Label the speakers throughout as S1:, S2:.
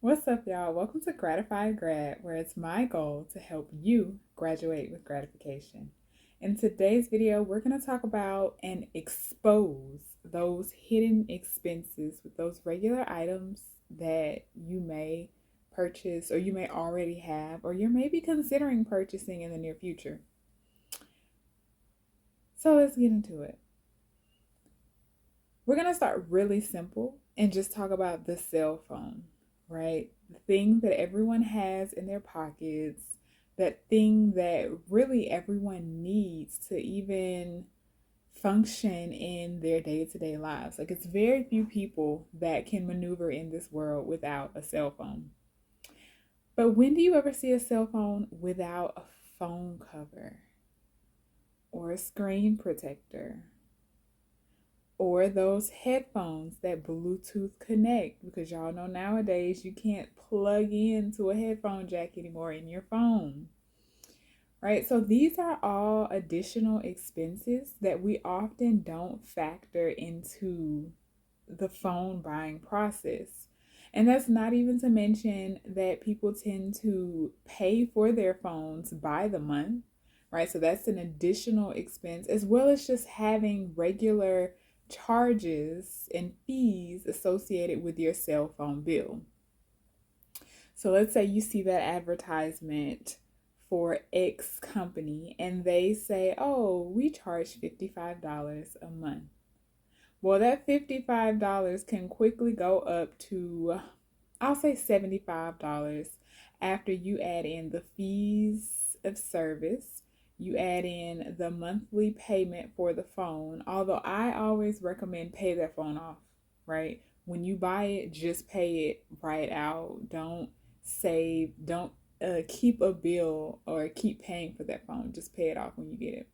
S1: What's up, y'all? Welcome to Gratified Grad, where it's my goal to help you graduate with gratification. In today's video, we're going to talk about and expose those hidden expenses with those regular items that you may purchase or you may already have or you're maybe considering purchasing in the near future. So let's get into it. We're going to start really simple and just talk about the cell phone. Right? The thing that everyone has in their pockets, that thing that really everyone needs to even function in their day-to-day lives. Like, it's very few people that can maneuver in this world without a cell phone. But when do you ever see a cell phone without a phone cover or a screen protector? Or those headphones that Bluetooth connect, because y'all know nowadays you can't plug into a headphone jack anymore in your phone, right? So these are all additional expenses that we often don't factor into the phone buying process. And that's not even to mention that people tend to pay for their phones by the month, right? So that's an additional expense, as well as just having regular charges and fees associated with your cell phone bill. So let's say you see that advertisement for X company and they say, oh, we charge $55 a month. Well, that $55 can quickly go up to, I'll say $75 after you add in the fees of service. You add in the monthly payment for the phone, although I always recommend pay that phone off, right? When you buy it, just pay it right out. Don't save, don't keep a bill or keep paying for that phone. Just pay it off when you get it.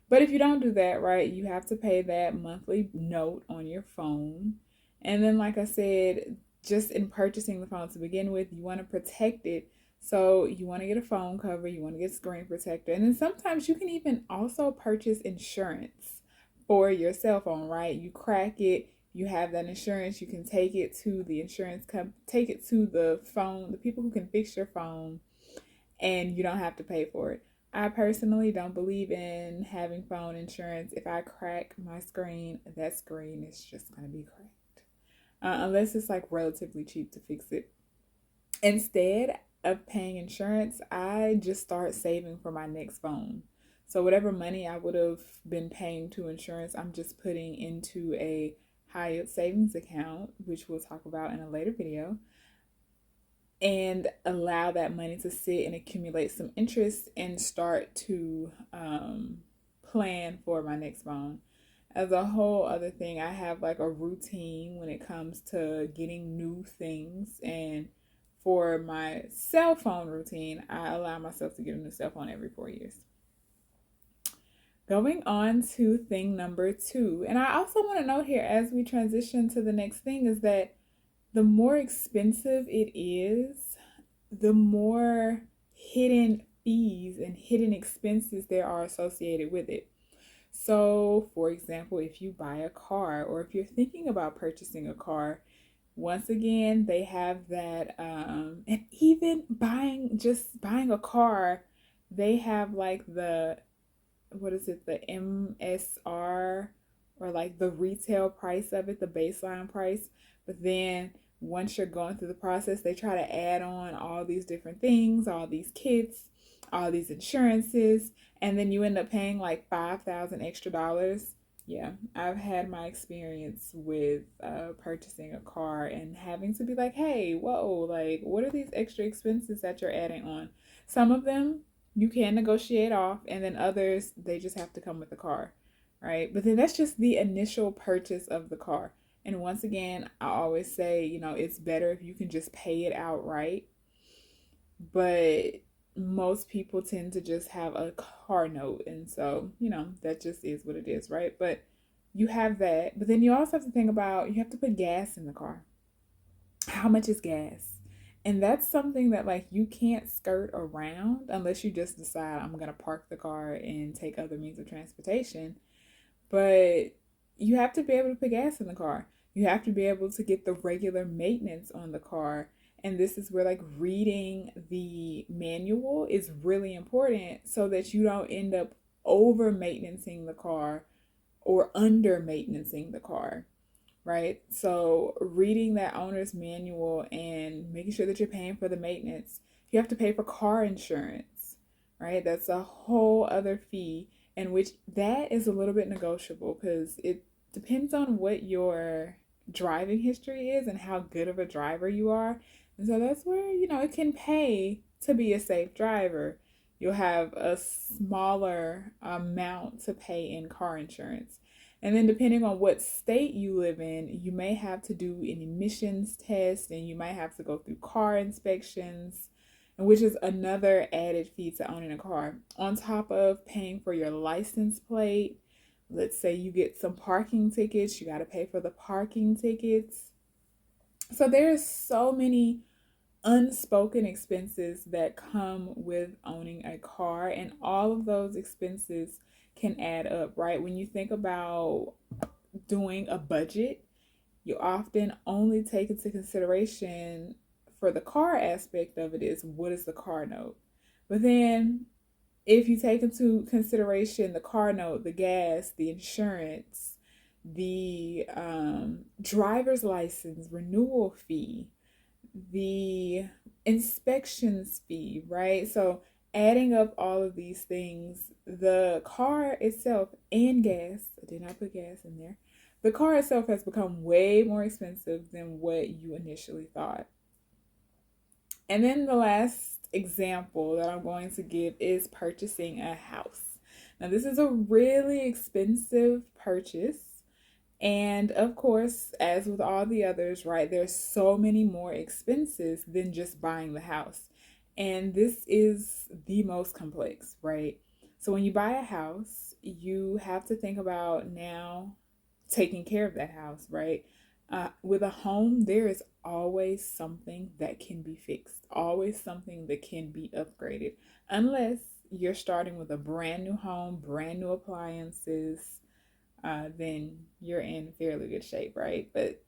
S1: But if you don't do that, right, you have to pay that monthly note on your phone. And then, like I said, just in purchasing the phone to begin with, you want to protect it. So you want to get a phone cover, you want to get a screen protector. And then sometimes you can even also purchase insurance for your cell phone, right? You crack it, you have that insurance, you can take it to the insurance company, take it to the phone, the people who can fix your phone, and you don't have to pay for it. I personally don't believe in having phone insurance. If I crack my screen, that screen is just going to be cracked. Unless it's like relatively cheap to fix it. Instead of paying insurance, I just start saving for my next phone. So whatever money I would have been paying to insurance, I'm just putting into a high yield savings account, which we'll talk about in a later video, and allow that money to sit and accumulate some interest and start to plan for my next phone. As a whole other thing, I have like a routine when it comes to getting new things. And for my cell phone routine, I allow myself to get a new cell phone every 4 years. Going on to thing number 2. And I also want to note here as we transition to the next thing is that the more expensive it is, the more hidden fees and hidden expenses there are associated with it. So, for example, if you buy a car or if you're thinking about purchasing a car, once again, they have that, and even buying a car, they have like the MSR, or like the retail price of it, the baseline price. But then once you're going through the process, they try to add on all these different things, all these kits, all these insurances, and then you end up paying like $5,000 extra dollars. Yeah, I've had my experience with purchasing a car and having to be like, hey, whoa, like, what are these extra expenses that you're adding on? Some of them you can negotiate off, and then others, they just have to come with the car, right? But then that's just the initial purchase of the car. And once again, I always say, it's better if you can just pay it outright. But most people tend to just have a car note. And so, that just is what it is, right? But you have that. But then you also have to think about, you have to put gas in the car. How much is gas? And that's something that like you can't skirt around unless you just decide I'm going to park the car and take other means of transportation. But you have to be able to put gas in the car. You have to be able to get the regular maintenance on the car. And this is where like reading the manual is really important so that you don't end up over maintaining the car or under maintaining the car, right? So reading that owner's manual and making sure that you're paying for the maintenance. You have to pay for car insurance, right? That's a whole other fee, and which that is a little bit negotiable because it depends on what your driving history is and how good of a driver you are. And so that's where, it can pay to be a safe driver. You'll have a smaller amount to pay in car insurance. And then depending on what state you live in, you may have to do an emissions test and you might have to go through car inspections, and which is another added fee to owning a car. On top of paying for your license plate, let's say you get some parking tickets, you got to pay for the parking tickets. So there's so many unspoken expenses that come with owning a car, and all of those expenses can add up, right? When you think about doing a budget, you often only take into consideration for the car aspect of it is what is the car note. But then if you take into consideration the car note, the gas, the insurance, the driver's license renewal fee, the inspections fee, right? So adding up all of these things, the car itself and gas, I did not put gas in there. The car itself has become way more expensive than what you initially thought. And then the last example that I'm going to give is purchasing a house. Now, this is a really expensive purchase. And of course, as with all the others, right, there's so many more expenses than just buying the house. And this is the most complex, right? So when you buy a house, you have to think about now taking care of that house, right? With a home, there is always something that can be fixed, always something that can be upgraded, unless you're starting with a brand new home, brand new appliances, then you're in fairly good shape, right? But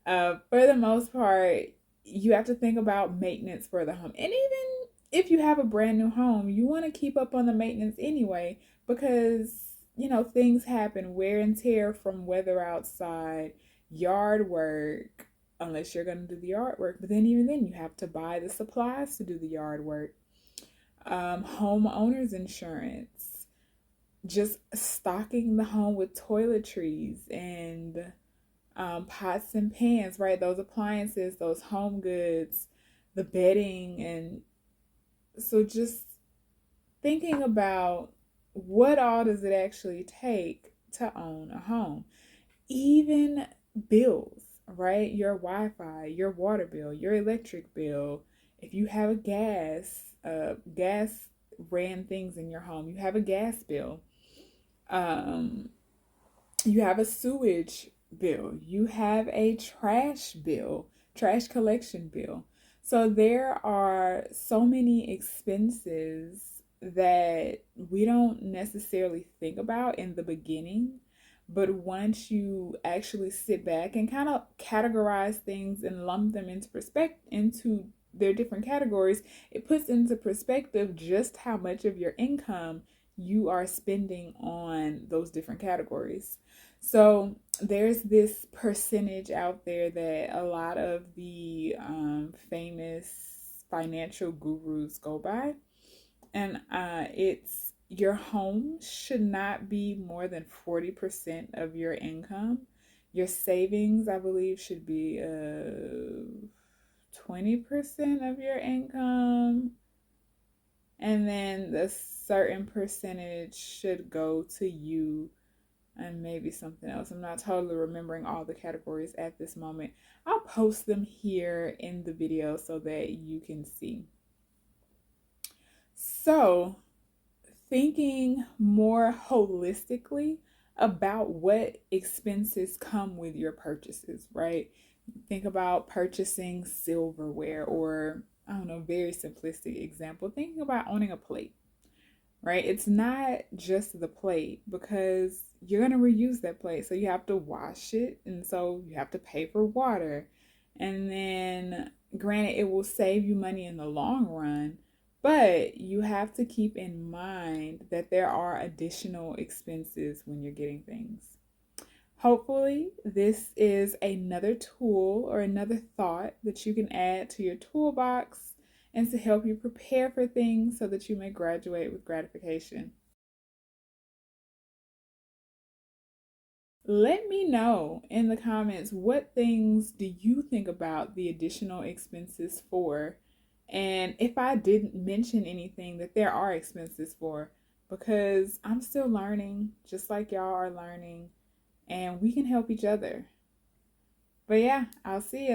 S1: for the most part, you have to think about maintenance for the home. And even if you have a brand new home, you want to keep up on the maintenance anyway, because, things happen, wear and tear from weather outside, yard work, unless you're going to do the yard work. But then even then, you have to buy the supplies to do the yard work. Homeowners insurance, just stocking the home with toiletries and pots and pans, right? Those appliances, those home goods, the bedding. And so just thinking about what all does it actually take to own a home. Even bills, right? Your Wi-Fi, your water bill, your electric bill. If you have a gas ran things in your home, you have a gas bill. You have a sewage bill, you have a trash bill, trash collection bill. So there are so many expenses that we don't necessarily think about in the beginning, but once you actually sit back and kind of categorize things and lump them into their different categories, it puts into perspective just how much of your income you are spending on those different categories. So there's this percentage out there that a lot of the famous financial gurus go by, and it's your home should not be more than 40% of your income. Your savings, I believe, should be 20% of your income. And then the certain percentage should go to you and maybe something else. I'm not totally remembering all the categories at this moment. I'll post them here in the video so that you can see. So, thinking more holistically about what expenses come with your purchases, right? Think about purchasing silverware, or I don't know, very simplistic example, thinking about owning a plate, right? It's not just the plate, because you're going to reuse that plate. So you have to wash it, and so you have to pay for water. And then Granted, it will save you money in the long run, but you have to keep in mind that there are additional expenses when you're getting things. Hopefully, this is another tool or another thought that you can add to your toolbox and to help you prepare for things so that you may graduate with gratification. Let me know in the comments, what things do you think about the additional expenses for? And if I didn't mention anything that there are expenses for, because I'm still learning, just like y'all are learning, and we can help each other. But yeah, I'll see ya.